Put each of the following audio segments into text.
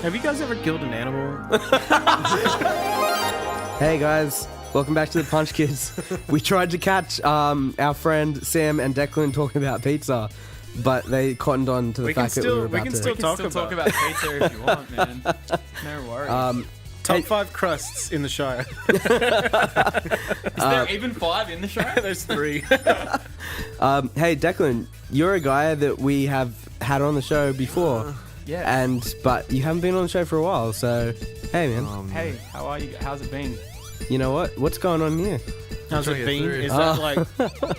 Have you guys ever killed an animal? Hey guys, welcome back to the Punch Kids. We tried to catch our friend Sam and Declan talking about pizza, but they cottoned on to the fact that we were about to... We can still talk about pizza if you want, man. No worries. Top 5 crusts in the Shire. Is there even 5 in the show? There's 3. Hey Declan, you're a guy that we have had on the show before. Yeah. But you haven't been on the show for a while, so hey man. Hey, how are you? How's it been? You know what? What's going on here? How's it been? Is that like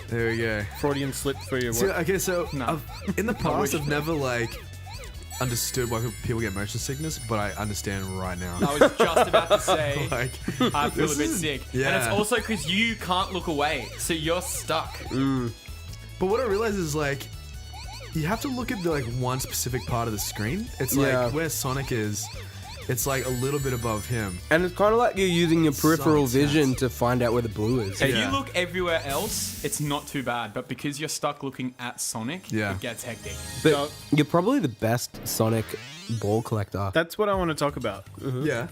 there we go. Freudian slip for your See, work? okay, so No. in the past I've never understood why people get motion sickness, but I understand right now. I was just about to say I feel this a bit is- sick. yeah. And it's also because you can't look away, so you're stuck. But what I realize is you have to look at the one specific part of the screen. It's Yeah. where Sonic is. It's a little bit above him. And it's kind of like you're using your peripheral Sonic's vision nuts. to find out where the blue is. If Yeah. you look everywhere else, it's not too bad. But because you're stuck looking at Sonic, Yeah. it gets hectic. But you're probably the best Sonic ball collector. That's what I want to talk about. Yeah.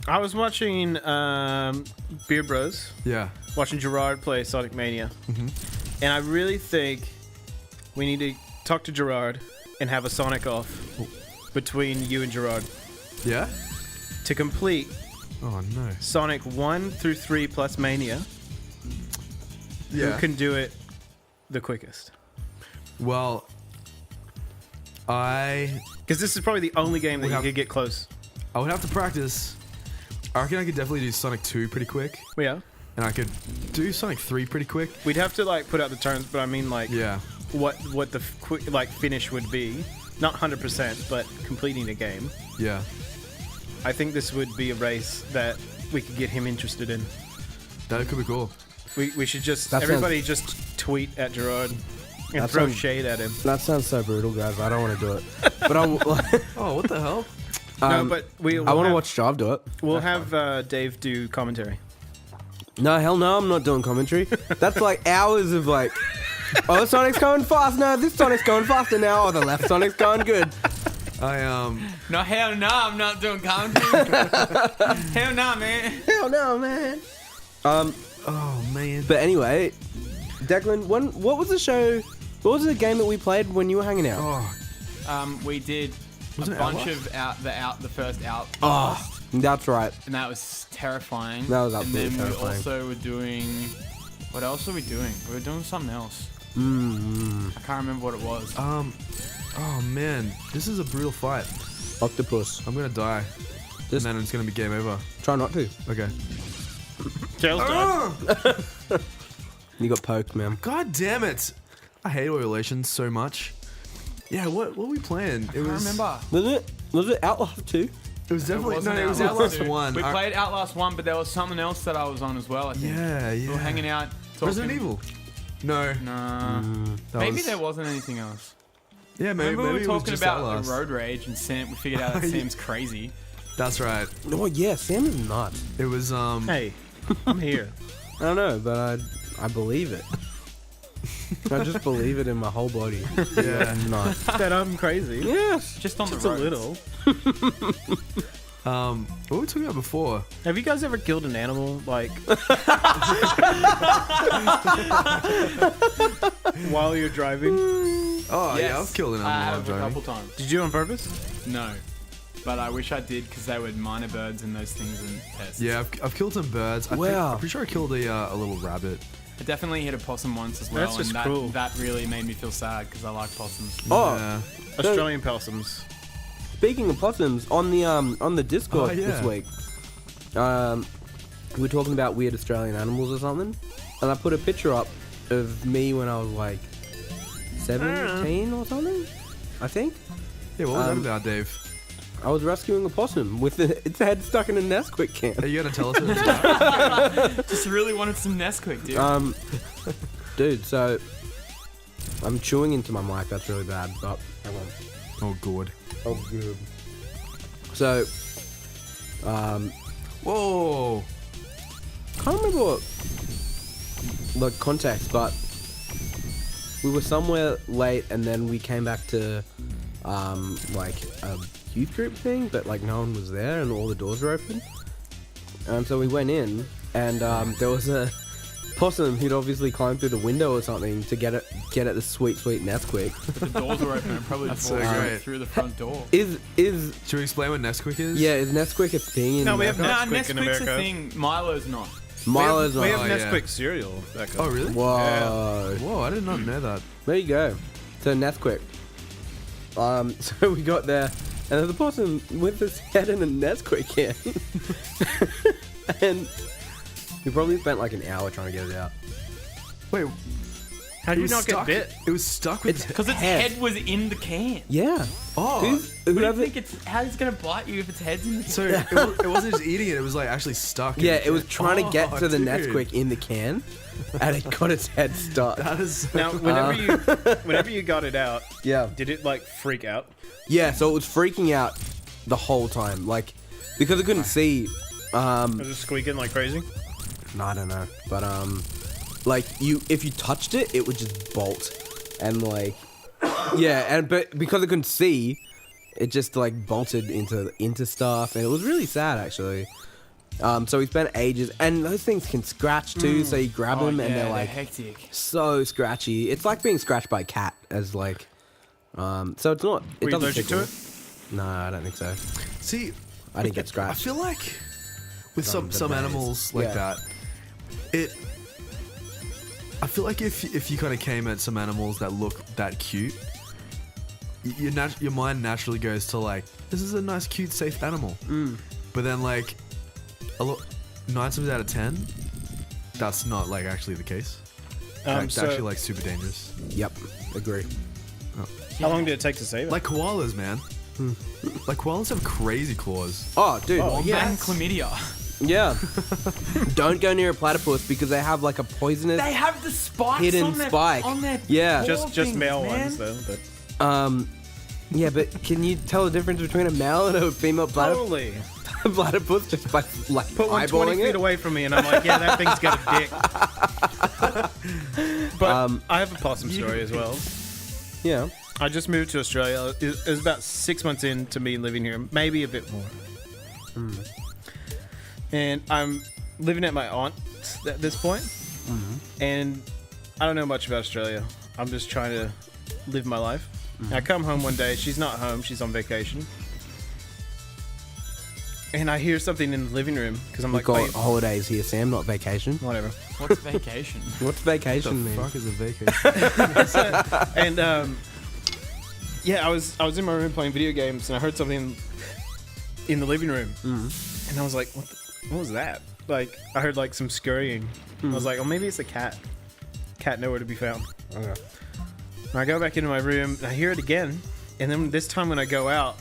I was watching Beer Bros, Yeah. watching Gerard play Sonic Mania, and I really think we need to talk to Gerard and have a Sonic off between you and Gerard Yeah? to complete Oh, no. Sonic 1 through 3 plus Mania. Yeah. Who can do it the quickest? Well, I Because this is probably the only game that you could get close. would have to practice. I reckon I could definitely do Sonic 2 pretty quick. Yeah. And I could do Sonic 3 pretty quick. We'd have to put out the terms, but I mean Yeah. what the quick finish would be. Not 100%, but completing the game. Yeah. I think this would be a race that we could get him interested in. That could be cool. We should just That everybody just tweet at Gerard and That throw sounds- shade at him. That sounds so brutal, guys. I don't want to do it. But Oh, what the hell? No, but I want to watch Jav do it. We'll have Dave do commentary. No, hell no, I'm not doing commentary. That's hours of oh, the Sonic's going fast. No, this Sonic's going faster now. Oh, the left Sonic's going good. No, hell no, I'm not doing commentary. Hell no, man. Hell no, man. Oh, man. But anyway, Declan, what was the show? What was the game that we played when you were hanging out? Oh, We did Was a it bunch Outlast? of the first out. Oh, that's right. And that was terrifying. That was And absolutely then terrifying. we also were doing... What else were we doing? We were doing something else. I can't remember what it was. oh, man. This is a brutal fight. Octopus. I'm going to die. Just- And then it's going to be game over. Try not to. Okay. Tails died. You got poked, man. God damn it. I hate oil relations so much. Yeah, what were we playing? It I can't remember. Was it Outlast 2? It was definitely... Wasn't No, it was Outlast Outlast 2. 1. We played Outlast 1, but there was something else that I was on as well, I think. Yeah, yeah. We were hanging out, talking. Resident Evil. No. Nah. That Maybe was- there wasn't anything else. Yeah, maybe, Remember we maybe were it was talking just about Outlast. road rage and Sam, we figured out that Sam's crazy. That's right. Oh, yeah, Sam is nuts. It was, Hey, I'm here. I don't know, but I believe it. I just believe it in my whole body. Yeah. Nuts. That I'm crazy. Yes. Just on Just the a road. little. what were we talking about before? Have you guys ever killed an animal while you're driving? Oh, Yes, yeah, I've killed an I animal while have a driving. couple times. Did you do it on purpose? No. But I wish I did because they were minor birds and those things and pests. Yeah, I've killed some birds. Wow. I'm pretty sure I killed a little rabbit. I definitely hit a possum once as well. That's just and that, cruel. that really made me feel sad because I like possums. Oh, Yeah. Australian possums. speaking of possums, on the Discord Oh, yeah. this week, we were talking about weird Australian animals or something, and I put a picture up of me when I was 17 or something, I think. Yeah, what was that about, Dave? I was rescuing a possum with its head stuck in a Nesquik can. Are you going to tell us what it's about? Just really wanted some Nesquik, dude. Dude, so I'm chewing into my mic. That's really bad, but hang on. Oh, good. Oh, good. So, Whoa. can't remember what the context, but we were somewhere late, and then we came back to a youth group thing, but like no one was there and all the doors were open. So we went in, and there was a possum who'd obviously climbed through the window or something to get at the sweet Nesquik. But the doors were open and probably That's fallen so great. through the front door. Is Should we explain what Nesquik is? yeah, is Nesquik a thing in No, we have America? Nesquik in Nesquik's America. a thing. Milo's not. Milo's we not. have Oh, yeah. Nesquik cereal. That Oh, really? Whoa. Whoa, I did not know that. There you go. So Nesquik. So we got there, and there's a possum with his head in a Nesquik can. And we probably spent like an hour trying to get it out. Wait, How did it you was not stuck. get bit? It was stuck with. Because its head was in the can. Yeah. Oh, What do you Whoever, think it's? How's it gonna bite you if its head's in the can? so it wasn't just eating it; it was like actually stuck. in yeah, the it was can. trying to get Oh, to the dude. Nesquik in the can, and it got its head stuck. That is Now, whenever you got it out, Yeah. did it like freak out? Yeah, so it was freaking out the whole time, like because it couldn't see. Was it squeaking like crazy? No, I don't know, but like if you touched it, it would just bolt, and like, yeah, but because it couldn't see, it just like bolted into stuff, and it was really sad actually. So we spent ages, and those things can scratch too. So you grab them, and they're like hectic. so scratchy. It's like being scratched by a cat, as like, so it's not. It Were you doesn't allergic to tickle. it? No, I don't think so. See, I didn't get I scratched. feel like with Some some bananas. animals like Yeah. that, I feel like if you kind of came at some animals that look that cute, your mind naturally goes to like, this is a nice, cute, safe animal. But then like, 9 times out of 10, that's not like actually the case. It's So actually like super dangerous. Yep, agree. how long did it take to save it? Like koalas, man. Like koalas have crazy claws. Oh, dude. Oh, yeah. And chlamydia. Yeah. Don't go near a platypus because they have like a poisonous. They have the spikes Hidden on their, spike. on their Yeah. just things, male man. ones though. But Yeah, but can you tell the difference between a male and a female totally. platypus just by like Put one 20 eyeballing feet it? away from me, and I'm like, yeah, that thing's got a dick. But I have a possum story as well. Yeah. I just moved to Australia. It was about 6 months into me living here, maybe a bit more. And I'm living at my aunt's at this point. And I don't know much about Australia. I'm just trying to live my life. I come home one day. She's not home. She's on vacation. And I hear something in the living room because I'm We like, got wait, holidays here, Sam, not vacation. whatever. What's vacation? What's The vacation mean? fuck is a vacation? And yeah, I was in my room playing video games, and I heard something in the living room, and I was like, what was that? Like, I heard like some scurrying. I was like, oh, maybe it's a cat. Cat nowhere to be found. Okay. And I go back into my room, and I hear it again, and then this time when I go out,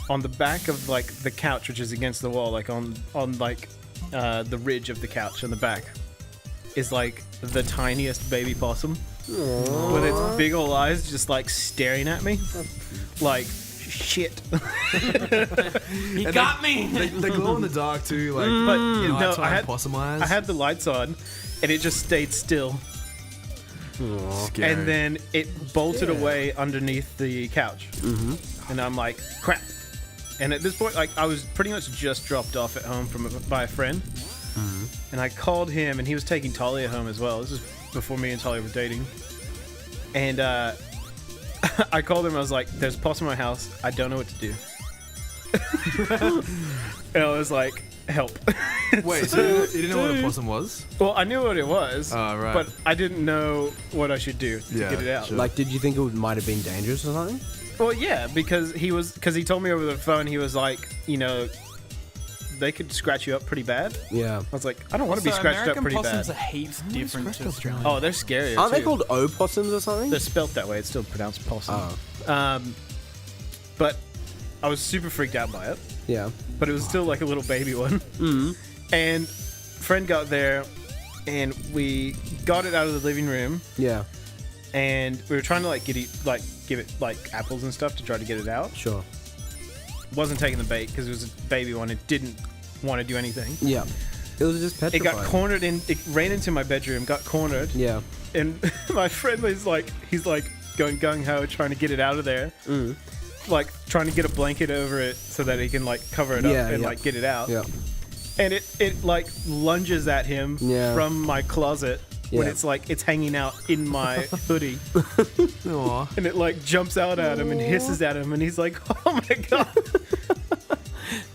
on the back of like the couch, which is against the wall, like on like the ridge of the couch on the back, is like the tiniest baby possum with its big old eyes just like staring at me like shit. He got me. They glow in the dark too, like. But no, nighttime possum eyes. I had the lights on, and it just stayed still, Scary. and then it bolted away underneath the couch, and I'm like, crap. And at this point, like, I was pretty much just dropped off at home by a friend, and I called him, and he was taking Talia home as well. This is before me and Talia were dating, and I called him. I was like, "There's a possum in my house. I don't know what to do." And I was like, "Help!" Wait, so you didn't know what a possum was? Well, I knew what it was, Oh, right. but I didn't know what I should do to Yeah, get it out. sure. Like, did you think it might have been dangerous or something? Well, yeah, because he told me over the phone, he was like, you know, they could scratch you up pretty bad. Yeah. I was like, I don't want to be So scratched American up pretty possums bad. are heaps different to Australian. Oh, they're scarier. Aren't they too. called opossums or something? They're spelt that way. It's still pronounced possum. Oh. But I was super freaked out by it. Yeah. But it was still like a little baby one. And friend got there, and we got it out of the living room, Yeah. and we were trying to like give it like apples and stuff to try to get it out. Sure. Wasn't taking the bait because it was a baby one. It didn't want to do anything. Yeah. It was just It petrified. got cornered in. It ran into my bedroom, got cornered, Yeah. and my friend was like, he's like going gung ho trying to get it out of there. like trying to get a blanket over it so that he can like cover it up and like get it out. Yeah. And it like lunges at him from my closet when Yeah. it's like it's hanging out in my hoodie. Aw. And it like jumps out at him and hisses at him and he's like, oh my god.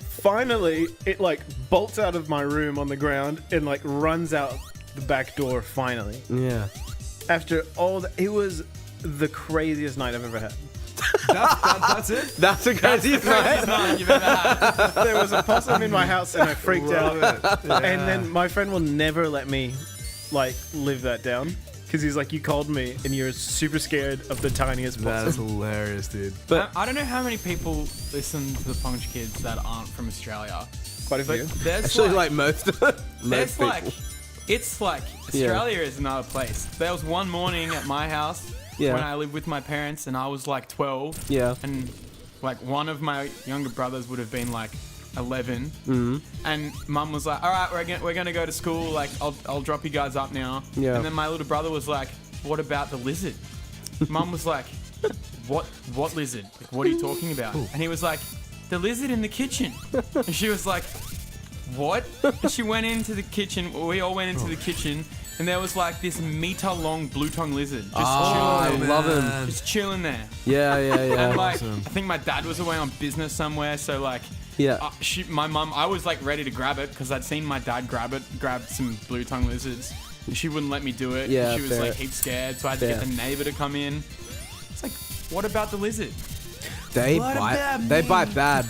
Finally, it like bolts out of my room on the ground and like runs out the back door finally. Yeah. After all it was the craziest night I've ever had. That's it? That's a crazy night. None you've ever had. There was a possum in my house and I freaked out. Love it. Yeah. And then my friend will never let me like live that down because he's like, you called me and you're super scared of the tiniest That is possum. hilarious, dude. But I don't know how many people listen to the Punch Kids that aren't from Australia. Quite a But few. there's actually, like, like most there's people. like, it's like Yeah. Australia is another place. There was one morning at my house Yeah. when I lived with my parents and I was like 12. Yeah. And like one of my younger brothers would have been like 11. Mm-hmm. And mum was like, all right, we're gonna go to school. Like, I'll drop you guys up now. Yeah. And then my little brother was like, what about the lizard? Mum was like, what lizard? Like, what are you talking about? And he was like, the lizard in the kitchen. And she was like, what? And she went into the kitchen. We all went into the kitchen. And there was like this meter-long blue-tongue lizard just I chilling there. love him. Just chilling there. Yeah, yeah, yeah. And like, Awesome. I think my dad was away on business somewhere, so like, Yeah. my mum, I was like ready to grab it because I'd seen my dad grab some blue tongue lizards. And she wouldn't let me do it. Yeah, She was fair. like heaps scared, so I had to get Fair. the neighbor to come in. It's like, what about the lizard? They What bite. about They me? bite bad.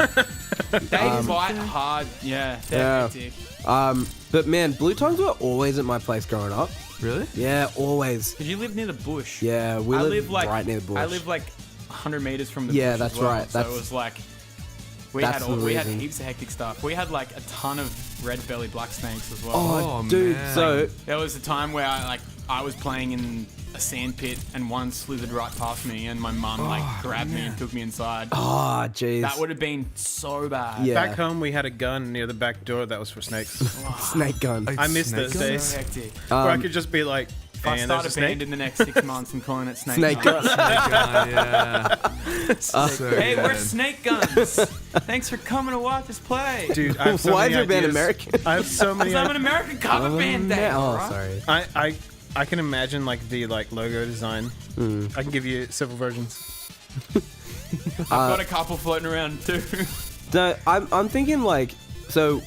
They bite hard. Yeah, they're Yeah. hectic. But man, blue tongues were always at my place growing up. Really? Yeah, always. Did you live near the bush? Yeah, we I live live like right near the bush. I live like 100 meters from the Yeah, bush. that's as well, right. So That's- it was like we that's the had reason. heaps of hectic stuff. We had like a ton of red belly black snakes as well. Oh, Oh, dude. man. So There was a time where I was playing in a sand pit and one slithered right past me and my mum grabbed me and took me inside. oh, jeez. That would have been so bad. Yeah. Back home, we had a gun near the back door that was for snakes. Snake gun. I miss Snake those gun? days. So hectic. Where I could just be like, If I and start there's a a band snake. in the next 6 months and calling it Snake, Snake Guns. gun. Yeah. So Hey, we're good. Snake Guns. Thanks for coming to watch us play. Dude, I have so Why is many your band ideas. American? I have so many. I'm an American cover band, Dave. Oh, right? sorry. I can imagine like the like logo design. I can give you several versions. I've got a couple floating around too. No, I'm thinking like, so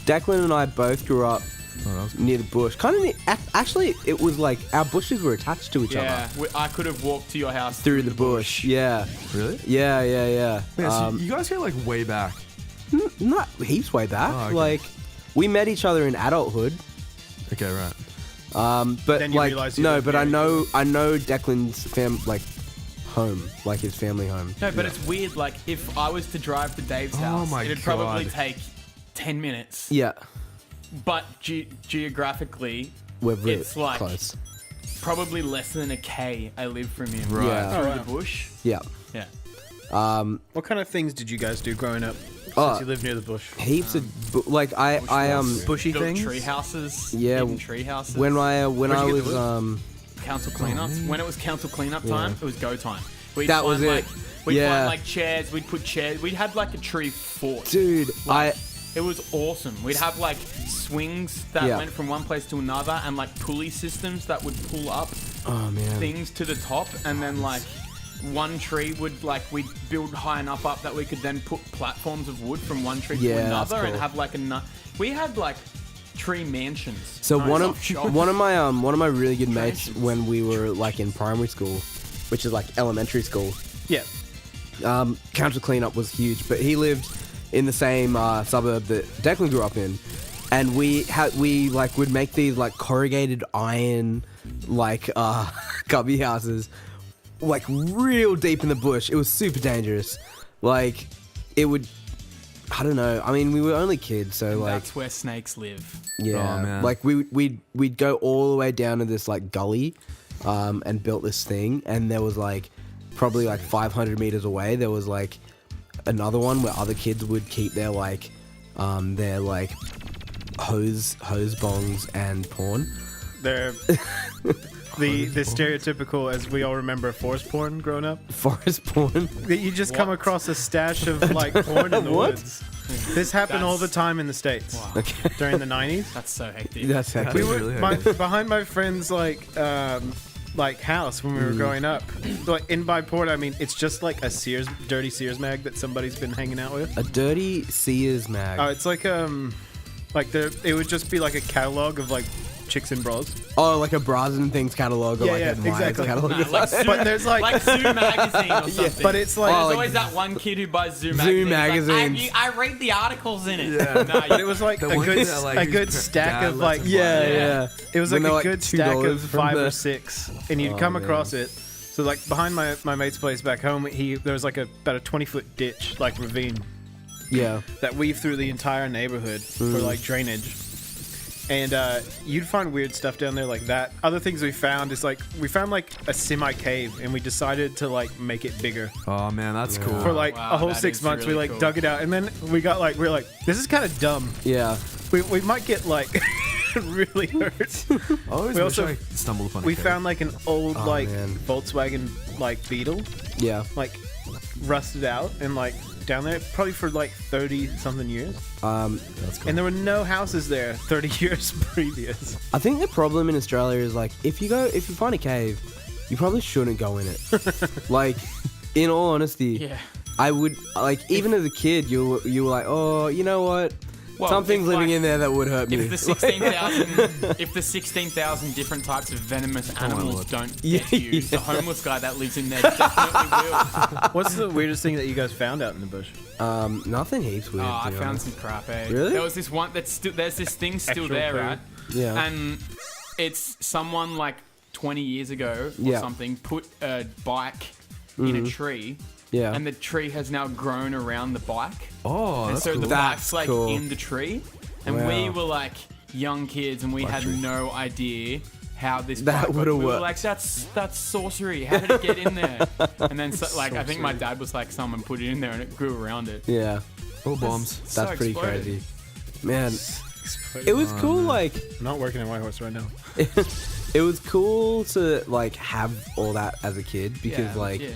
Declan and I both grew up Oh, that was near the bush. Kind of actually, it was like our bushes were attached to each Yeah, other I could have walked to your house through the bush. Yeah, really? yeah, yeah, yeah. Man, so you guys go like way back. Not heaps way back. Oh, okay. Like we met each other in adulthood. Okay, right. But Then you like realised you no, lived but I near know Declan's home, like his family home. No, but it's weird. Like, if I was to drive to Dave's Oh house, my it'd probably God. take 10 minutes. Yeah, But geographically, we're really it's like close. probably less than a K I live from him. Right. Yeah. Through Oh, wow. the bush. Yeah. Yeah. What kind of things did you guys do growing up? Oh. Since you live near the bush. Heaps of like I Bushy Built things? tree houses. Yeah, hidden tree houses. when I Where'd you get was the wood? council cleanups. When it was council cleanup time, it was go time. We'd That was find, it. Like, we'd Yeah. find like chairs. We'd put chairs. We'd have like a tree fort. dude, It was awesome. We'd have like swings that Yeah. went from one place to another and like pulley systems that would pull up oh man, things to the top, and then like one tree would like we'd build high enough up that we could then put platforms of wood from one tree Yeah, to that's another and cool. have like we had like tree mansions. So No, one not of shops. one of my really good mates Trenches. when we were like in primary school, which is like elementary school. Yeah. Council cleanup was huge, but he lived in the same suburb that Declan grew up in, and we like would make these like corrugated iron like cubby houses, like real deep in the bush. It was super dangerous. Like it would, I don't know. I mean, we were only kids, so like That's where snakes live. yeah, Oh, man. like we'd go all the way down to this like gully, and built this thing, and there was like probably like 500 meters away there was like another one where other kids would keep their like hose bongs and porn. They're the stereotypical, as we all remember, forest porn growing up. Forest porn. That you just come across a stash of like porn in the What? woods. This happened all the time in the States during the 90s. That's so hectic. That's hectic. We were really behind my friend's like house when we were growing up. Like in by porn, I mean it's just like a dirty Sears mag that somebody's been hanging out with. A dirty Sears mag. Oh, it's like it would just be like a catalog of like chicks and bras. Oh, like a Bras and Things catalog or Yeah, like yeah, a Myers exactly. catalog. Nah, like Zoo, But there's like Zoo magazine or something. but it's like There's like always that one kid who buys Zoo Zoo magazine. magazines. I read the articles in it. Yeah. Nah, but it was like The a one good that, like, a his good stack dad of lets like him buy. Yeah, Yeah. yeah. It was like When a they're, good stack $2 of from 5 the- or 6, and you'd Oh, come man. across it. So like behind my mate's place back home, there was like about a 20-foot ditch, like ravine, Yeah. that weaved through the entire neighborhood for like drainage. And you'd find weird stuff down there like that. Other things we found is like we found like a semi cave, and we decided to like make it bigger. Oh man, that's cool. For like Wow, a whole that 6 is months, we really like cool. dug it out, and then we were like, this is kind of dumb. Yeah. We might get like really hurt. I always we wish also- I stumbled upon. We a cave. found like an old Oh, like man. Volkswagen like Beetle, Yeah. like rusted out and like down there probably for like 30 something years, That's cool. and there were no houses there 30 years previous. I think the problem in Australia is like if you find a cave, you probably shouldn't go in it. Like, in all honesty, Yeah. I would like even as a kid, you were like, oh, you know what? Well, Something's if, living like, in there that would hurt me. If the 16,000 different types of venomous animals Lord. don't Yeah, get you, the homeless guy that lives in there definitely will. What's the weirdest thing that you guys found out in the bush? Nothing heaps weird. Oh, to I be found honest. some crap, eh? Really? There was this one that's still, there's this thing still Actual there, poo. right? Yeah. And it's someone like 20 years ago or Yeah. something put a bike in a tree, Yeah. and the tree has now grown around the bike. Oh, And that's so cool. the That's bike's like cool. in the tree, and Wow. we were like young kids, and we had tree. no idea how this That bike would've we were worked. like, that's sorcery. How did it get in there? And then so, like I think my dad was like, someone put it in there and it grew around it. Yeah. Oh, bombs. That's So pretty exploded. crazy. Man, it was cool. Like, I'm not working at Whitehorse right now. it was cool to like have all that as a kid because Yeah, like yeah.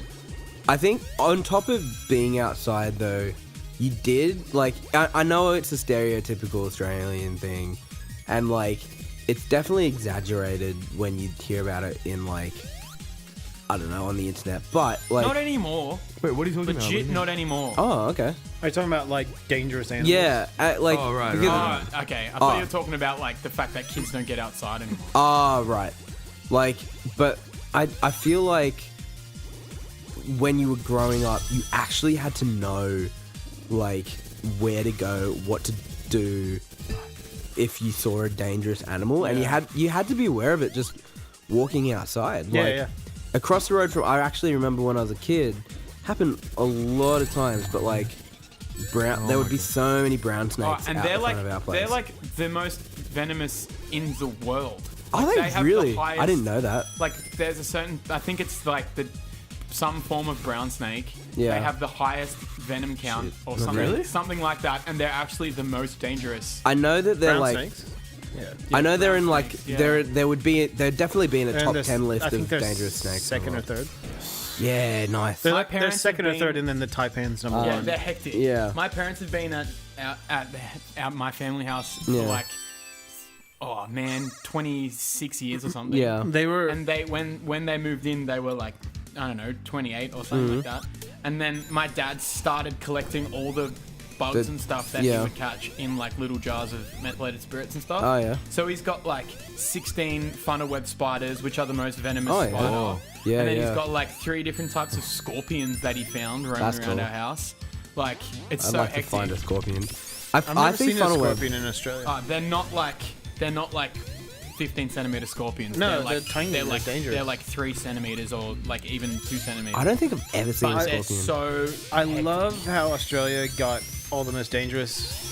I think on top of being outside though, you did like I know it's a stereotypical Australian thing, and like it's definitely exaggerated when you hear about it in like I don't know on the internet, but like Not anymore. Wait, what are you talking about? Legit, not anymore. oh okay Are you talking about like dangerous animals? yeah like Oh, right, because- right. Oh, okay. I thought Oh. you were talking about like the fact that kids don't get outside anymore. Ah, right. Like, but I feel like when you were growing up, you actually had to know, like, where to go, what to do if you saw a dangerous animal, and you had to be aware of it just walking outside. Yeah, like, yeah. Across the road from, I actually remember when I was a kid, happened a lot of times, but like, there would be so many brown Oh, snakes and out they're the like front of our place. they're like the most venomous in the world. Are Like, they have really? the highest- I didn't know that. Like there's a certain, I think it's like some form of brown snake. Yeah. They have the highest venom count or something, Really? something like that, and they're actually the most dangerous. I know that they're Brown like. snakes? Yeah. I know they're brown in like snakes, yeah. there'd definitely be in a They're in top the- 10 list I think of they're dangerous snakes. Second or third. Yeah, nice. They're, My like, they're parents second have or third, been- and then the taipans number Yeah, one. they're hectic. Yeah. My parents have been at my family house for Yeah. like, oh man, 26 years or something. Yeah. They were. And they when they moved in, they were like, I don't know, 28 or something like that. And then my dad started collecting all the bugs The- and stuff that yeah. he would catch in like little jars of methylated spirits and stuff. Oh, yeah. So he's got like 16 funnel web spiders, which are the most venomous Oh, yeah. spider. Oh. Yeah, and then yeah. he's got like 3 different types of scorpions that he found roaming That's around cool. our house. Like, it's I'd so like hectic. to find a scorpion. I've I never think seen a funnel web. scorpion in Australia. They're not like 15 centimeter scorpions. No, like, they're tiny, They're they're like dangerous. They're like 3 centimeters or like even 2 centimeters. I don't think I've ever seen But a they're scorpion. so. I hectic. love how Australia got all the most dangerous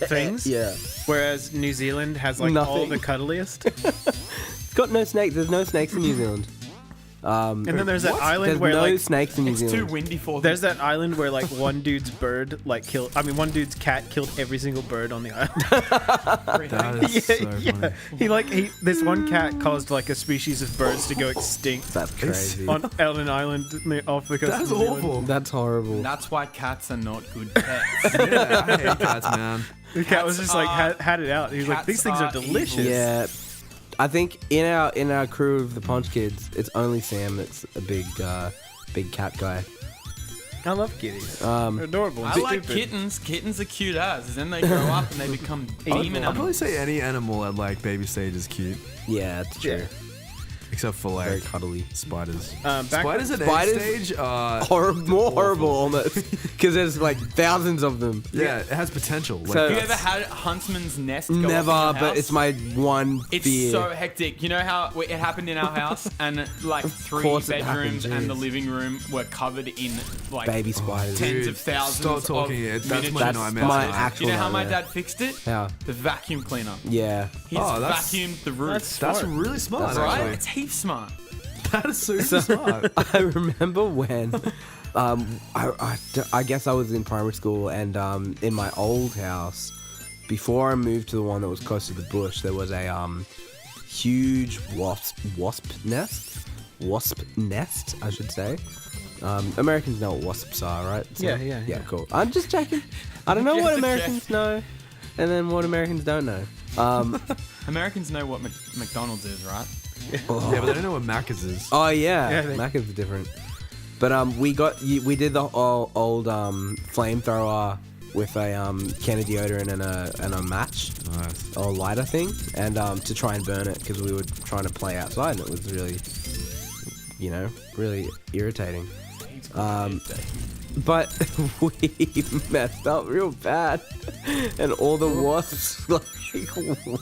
things. Yeah. Whereas New Zealand has like all Nothing. the cuddliest. It's got no snake. There's no snakes in New Zealand. And then there's that What? island There's where no like snakes in New It's too Zealand. windy for them. there's that island where like one dude's bird like killed. I mean, one dude's cat killed every single bird on the island. That is so funny. This one cat caused like a species of birds to go extinct That's crazy. on an island off the coast. That's of New Zealand. awful. That's horrible. That's why cats are not good pets. Yeah, I hate cats, man. The cat was Cats just like are- had it out. He was like, cats these things are are delicious. evil. Yeah, I think in our crew of the Punch Kids, it's only Sam that's a big cat guy. I love kitties. Um, They're adorable. I and like stupid. kittens. Kittens are cute as. Then they grow up and they become demon I'd probably animals. say any animal at like baby stage is cute, Yeah, it's true. Yeah. except for Very like cuddly. spiders. Back Spiders at Spiders- any stage, More horrible almost, because there's like thousands of them. yeah, it has potential. Like, So- Have you ever had Huntsman's nest go Never, up in your but house? it's my one It's fear. so hectic. You know how it happened in our house, and like three course it bedrooms happened, and the jeez. living room were covered in like Baby spiders. tens Dude, of thousands. stop talking. Of That's miniature my That's nightmare. my tonight. actual Do you know how my nightmare. dad fixed it? How? The vacuum cleaner. Yeah. He's Oh, that's- vacuumed the roof. That's That's really smart. That's right. actually. It's heaps smart. That is super smart. I remember when, I guess I was in primary school, and in my old house, before I moved to the one that was close to the bush, there was a huge wasp nest, I should say. Americans know what wasps are, right? So- Yeah, yeah, yeah. Cool. I'm just checking. I don't know Just what to Americans know, and then what Americans don't know. Americans know what McDonald's is, right? Yeah, but they don't know what Macca's is. Oh yeah, Yeah, they- Mac is different. But we did the old flamethrower with a can of deodorant and a match Nice. or lighter thing, and to try and burn it because we were trying to play outside, and it was really, really irritating. But we messed up real bad, and all the wasps like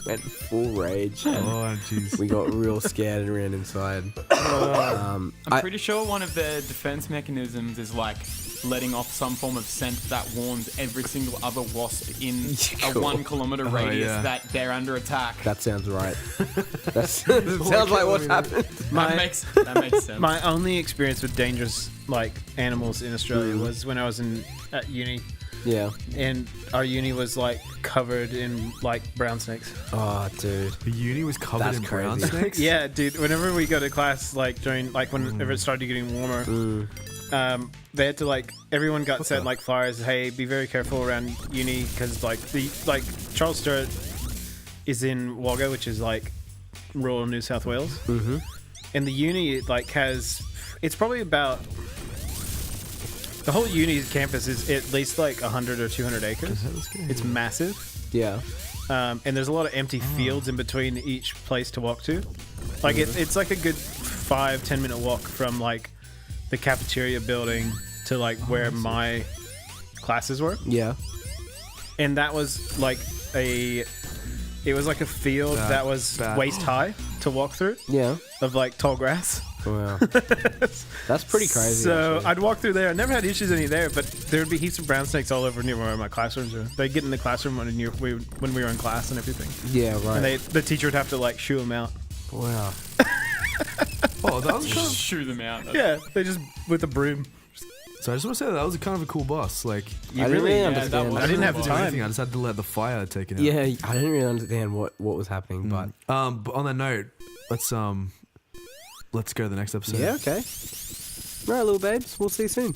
went full rage. And Oh, jeez. we got real scared and ran inside. I'm pretty sure one of their defense mechanisms is like letting off some form of scent that warns every single other wasp in a Cool. 1 kilometer radius yeah. that they're under attack. That sounds right. That sounds like what's happened. That makes sense. My only experience with dangerous like animals in Australia was when I was at uni, Yeah. and our uni was like covered in like brown snakes. Oh, dude. The uni was covered That's in brown crazy. snakes. Yeah, dude. Whenever we go to class, like during like whenever it started getting warmer, they had to like everyone got sent like flyers. Hey, be very careful around uni because like Charles Sturt is in Wagga, which is like rural New South Wales, and the uni like it's probably about. The whole uni campus is at least like 100 or 200 acres. It's massive. Yeah. And there's a lot of empty fields in between each place to walk to. Like it's like a good 5-10 minute walk from like the cafeteria building to like where my classes were. Yeah. And that was like it was like a field that was bad. waist high to walk through Yeah. of like tall grass. Wow. That's pretty crazy. So actually. I'd walk through there. I never had issues any there, but there would be heaps of brown snakes all over near where my classrooms are. They'd get in the classroom when we were in class and everything. Yeah, right. And the teacher would have to like shoo them out. Wow. Oh, that was kind of. Shoo them out. Yeah, they just with a broom. So I just want to say that was kind of a cool boss. Like, You I didn't really yeah, understand that that. was I didn't have cool. the do time. anything. I just had to let the fire take it out. Yeah, I didn't really understand what was happening, but But on that note, let's go to the next episode. yeah, okay. Right, little babes. We'll see you soon.